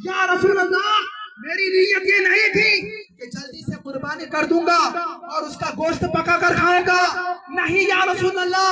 یا رسول اللہ میری نیت یہ نہیں تھی کہ جلدی سے قربانی کر دوں گا اور اس کا گوشت پکا کر کھاؤں گا، نہیں یا رسول اللہ،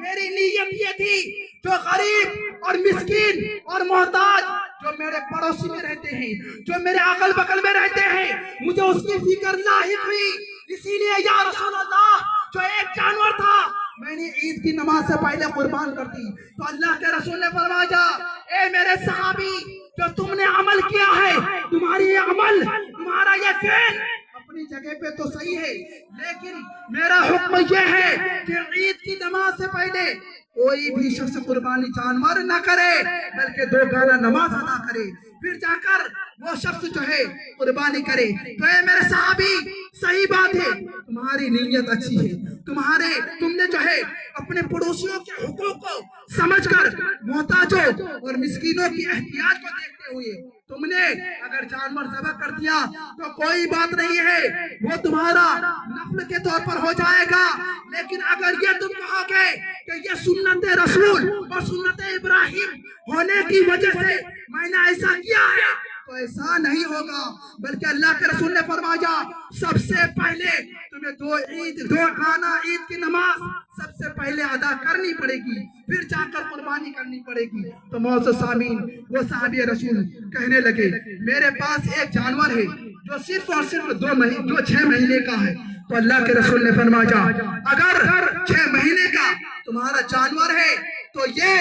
میری نیت یہ تھی جو غریب اور مسکین اور محتاج جو میرے پڑوسی میں رہتے ہیں، جو میرے اگل بغل میں رہتے ہیں، مجھے اس کی فکر لاحق ہوئی، اسی لیے یا رسول اللہ جو ایک جانور تھا میں نے عید کی نماز سے پہلے قربان کر دی۔ تو اللہ کے رسول نے فرمایا اے میرے صحابی جو تم نے عمل کیا ہے، تمہاری یہ عمل، تمہارا یہ فعل اپنی جگہ پہ تو صحیح ہے، لیکن میرا حکم یہ ہے کہ عید کی نماز سے پہلے کوئی بھی شخص قربانی جانور نہ کرے بلکہ 2 گانا نماز ادا کرے، پھر جا کر وہ شخص جو ہے قربانی کرے۔ تو اے میرے صحابی صحیح بات ہے، تمہاری نیت اچھی ہے، تم نے جو ہے اپنے پڑوسیوں کے حقوق کو سمجھ کر محتاجوں اور مسکینوں کی احتیاج کو دیکھتے ہوئے تم نے اگر جانور ذبح کر دیا تو کوئی بات نہیں ہے، وہ تمہارا نفل کے طور پر ہو جائے گا، لیکن اگر یہ تم کہو گے کہ یہ سنت رسول اور سنت ابراہیم ہونے کی وجہ سے میں نے ایسا کیا ہے تو ایسا نہیں ہوگا، بلکہ اللہ کے رسول نے فرمایا سب سے پہلے تمہیں 2 گانا عید کی نماز سب سے پہلے ادا کرنی پڑے گی، پھر جا کر قربانی کرنی پڑے گی۔ تو معزز سامعین وہ صحابی رسول کہنے لگے میرے پاس ایک جانور ہے جو صرف اور صرف 6 مہینے کا ہے۔ تو اللہ کے رسول نے فرمایا اگر 6 مہینے کا تمہارا جانور ہے تو یہ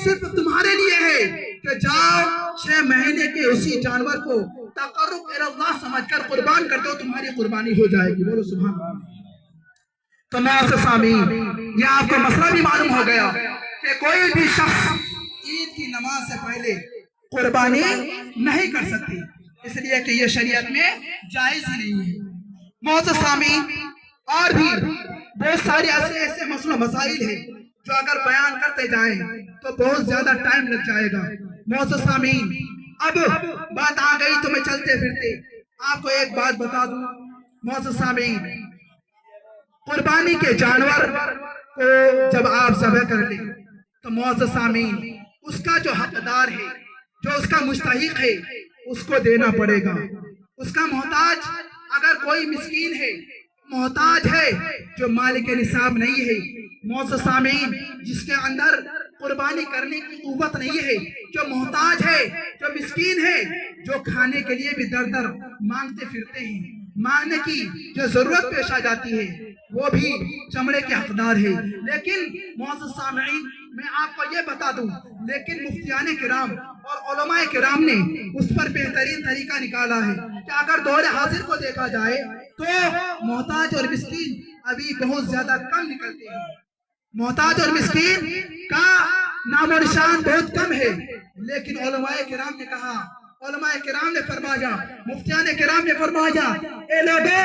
صرف تمہارے لیے ہے کہ جاؤ 6 مہینے کے اسی جانور کو تقرب اللہ سمجھ کر قربان کر دو، تمہاری قربانی ہو جائے گی، بولو سبحان اللہ۔ تو معزز سامعین یہ آپ کو مسئلہ بھی معلوم ہو گیا کہ کوئی بھی شخص عید کی نماز سے پہلے قربانی نہیں کر سکتی، اس لیے کہ یہ شریعت میں جائز ہی نہیں ہے۔ معزز سامعین اور بھی بہت سارے ایسے مسائل ہیں جو اگر بیان کرتے جائیں تو بہت زیادہ ٹائم لگ جائے گا۔ معزز سامعین اب بات آ گئی تو میں چلتے پھرتے آپ کو ایک بات بتا دوں۔ معزز سامعین قربانی کے جانور کو جب آپ ذبح کر لیں تو معزز سامعین اس کا جو حقدار ہے، جو اس کا مستحق ہے، اس کو دینا پڑے گا۔ اس کا محتاج اگر کوئی مسکین ہے، محتاج ہے جو مالک نصاب نہیں ہے، معزز سامعین جس کے اندر قربانی کرنے کی قوت نہیں ہے، جو محتاج ہے، جو مسکین ہے، جو کھانے کے لیے بھی در در مانگتے پھرتے ہیں، مانگنے کی جو ضرورت پیش آ جاتی ہے، وہ بھی چمڑے کے حقدار ہے۔ لیکن معزز سامعین میں آپ کو یہ بتا دوں، لیکن مفتیان کرام اور علماء کرام نے اس پر بہترین طریقہ نکالا ہے کہ اگر دور حاضر کو دیکھا جائے تو محتاج اور مسکین ابھی بہت زیادہ کم نکلتے ہیں، محتاج اور مسکین کا نام و نشان بہت کم ہے، لیکن علماء کرام نے کہا، علماء کرام نے فرمایا، مفتیان کرام نے فرمایا اے لوگوں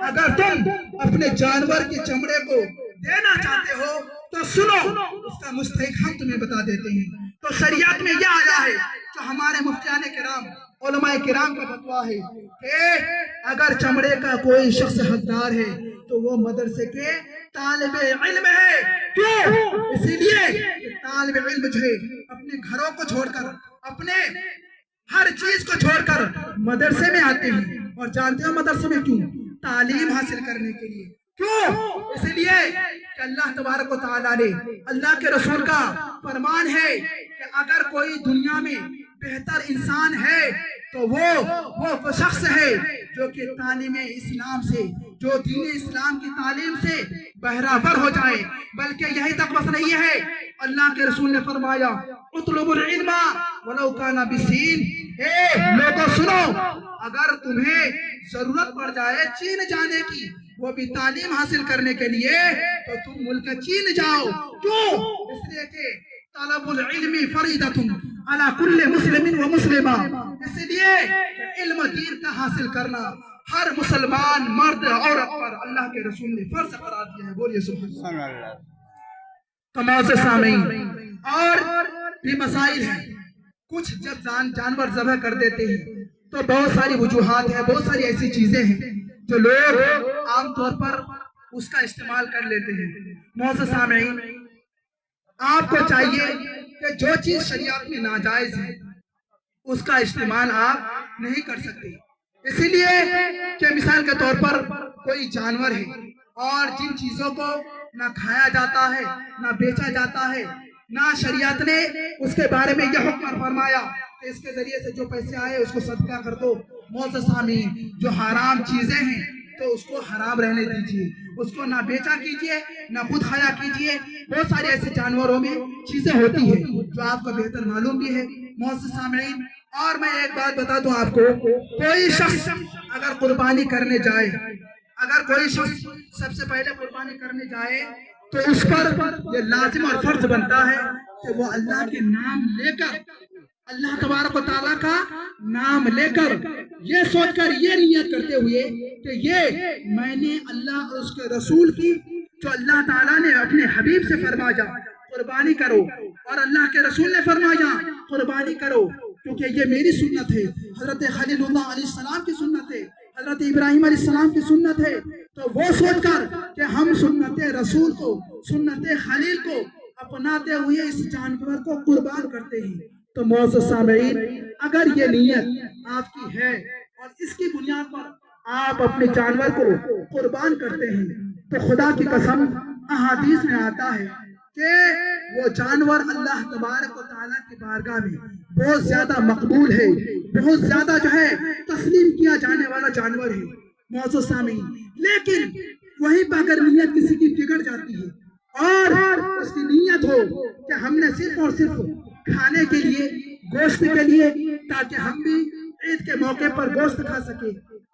اگر تم اپنے جانور کے چمڑے کو دینا چاہتے ہو تو سنو اس کا مستحق ہم تمہیں بتا دیتے ہیں۔ تو شریعت میں یہ آیا ہے جو ہمارے مفتیان کرام علماء کرام کا فتویٰ ہے کہ اگر چمڑے کا کوئی شخص حقدار ہے تو وہ مدرسے کے طالب علم ہے۔ کیوں؟ اسی لیے کہ طالب علم جو ہے اپنے گھروں کو چھوڑ کر، اپنے ہر چیز کو چھوڑ کر مدرسے میں آتے ہیں، اور جانتے ہو مدرسے میں کیوں؟ تعلیم حاصل کرنے کے لیے۔ کیوں؟ اس لیے کہ اللہ تبارک و تعالیٰ نے، اللہ کے رسول کا فرمان ہے کہ اگر کوئی دنیا میں بہتر انسان ہے تو وہ شخص ہے جو کہ تعلیم اسلام سے، جو دین اسلام کی تعلیم سے بہرہ ہو جائے۔ بلکہ یہی تک بس نہیں ہے، اللہ کے رسول نے فرمایا اطلب العلم ولو کان بسین، اے لوگوں سنو اگر تمہیں ضرورت پڑ جائے چین جانے کی، وہ بھی تعلیم حاصل کرنے کے لیے، تو تم ملک چین جاؤ۔ کیوں؟ اس لیے کہ طلب العلم فریضۃ علی کل مسلم و مسلمہ، اس لیے کہ علم دین کا حاصل کرنا ہر مسلمان مرد عورت پر اللہ کے رسول نے فرض قرار دیا ہے، بولیے سبحان اللہ۔ تو معزز سامعین اور بھی مسائل ہیں، کچھ جب جانور ذبح کر دیتے ہیں تو بہت ساری وجوہات ہیں، بہت ساری ایسی چیزیں ہیں جو لوگ عام طور پر اس کا استعمال کر لیتے ہیں۔ معزز سامعین آپ کو چاہیے کہ جو چیز شریعت میں ناجائز ہے اس کا استعمال آپ نہیں کر سکتے. اسی لیے کہ مثال کے طور پر کوئی جانور ہے اور جن چیزوں کو نہ کھایا جاتا ہے نہ بیچا جاتا ہے، نہ شریعت نے اس کے بارے میں یہ حکم فرمایا کہ اس کے ذریعے سے جو پیسے آئے اس کو صدقہ کر دو. معزز سامعین، جو حرام چیزیں ہیں تو اس کو حرام رہنے دیجیے، اس کو نہ بیچا کیجیے نہ خود کھایا کیجیے. بہت سارے ایسے جانوروں میں چیزیں ہوتی ہیں جو آپ کو بہتر معلوم بھی ہے. معزز سامعین، اور میں ایک بات بتا دوں آپ کو، کوئی شخص اگر قربانی کرنے جائے، اگر کوئی شخص سب سے پہلے قربانی کرنے جائے تو اس پر یہ لازم اور فرض بنتا ہے کہ وہ اللہ کے نام لے کر، اللہ تبارک و تعالیٰ کا نام لے کر، یہ سوچ کر، یہ نیت کرتے ہوئے کہ یہ میں نے اللہ اور اس کے رسول کی، جو اللہ تعالیٰ نے اپنے حبیب سے فرمایا قربانی کرو اور اللہ کے رسول نے فرمایا قربانی کرو، کیونکہ یہ میری سنت ہے، حضرت خلیل اللہ علیہ السلام کی سنت ہے، حضرت ابراہیم علیہ السلام کی سنت ہے. تو وہ سوچ کر کہ ہم سنت رسول کو، سنت خلیل کو اپناتے ہوئے اس جانور کو قربان کرتے ہیں. تو معزز سامعین، اگر یہ نیت آپ کی ہے اور اس کی بنیاد پر آپ اپنے جانور کو قربان کرتے ہیں تو خدا کی قسم احادیث میں آتا ہے کہ وہ جانور اللہ تبارک و تعالیٰ کی بارگاہ میں بہت زیادہ مقبول ہے، بہت زیادہ جو ہے تسلیم کیا جانے والا جانور ہے. معزز سامعین، لیکن وہیں پہ اگر نیت کسی کی بگڑ جاتی ہے اور اس کی نیت ہو کہ ہم نے صرف اور صرف کھانے کے لیے، گوشت کے لیے، تاکہ ہم بھی عید کے موقع پر گوشت کھا سکے،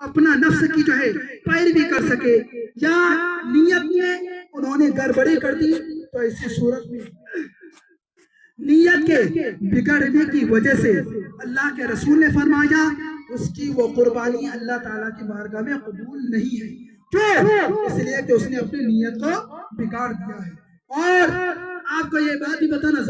اپنا نفس کی جو ہے پیروی کر سکے، یا نیت میں انہوں نے گڑبڑی کر دی، تو ایسی صورت میں نیت کے بگڑنے کی وجہ سے اللہ کے رسول نے فرمایا اس کی وہ قربانی اللہ تعالیٰ کی بارگاہ میں قبول نہیں ہے. کیوں؟ اس لیے کہ اس نے اپنی نیت کو بگاڑ دیا ہے. اور آپ کو یہ بات بھی بتانا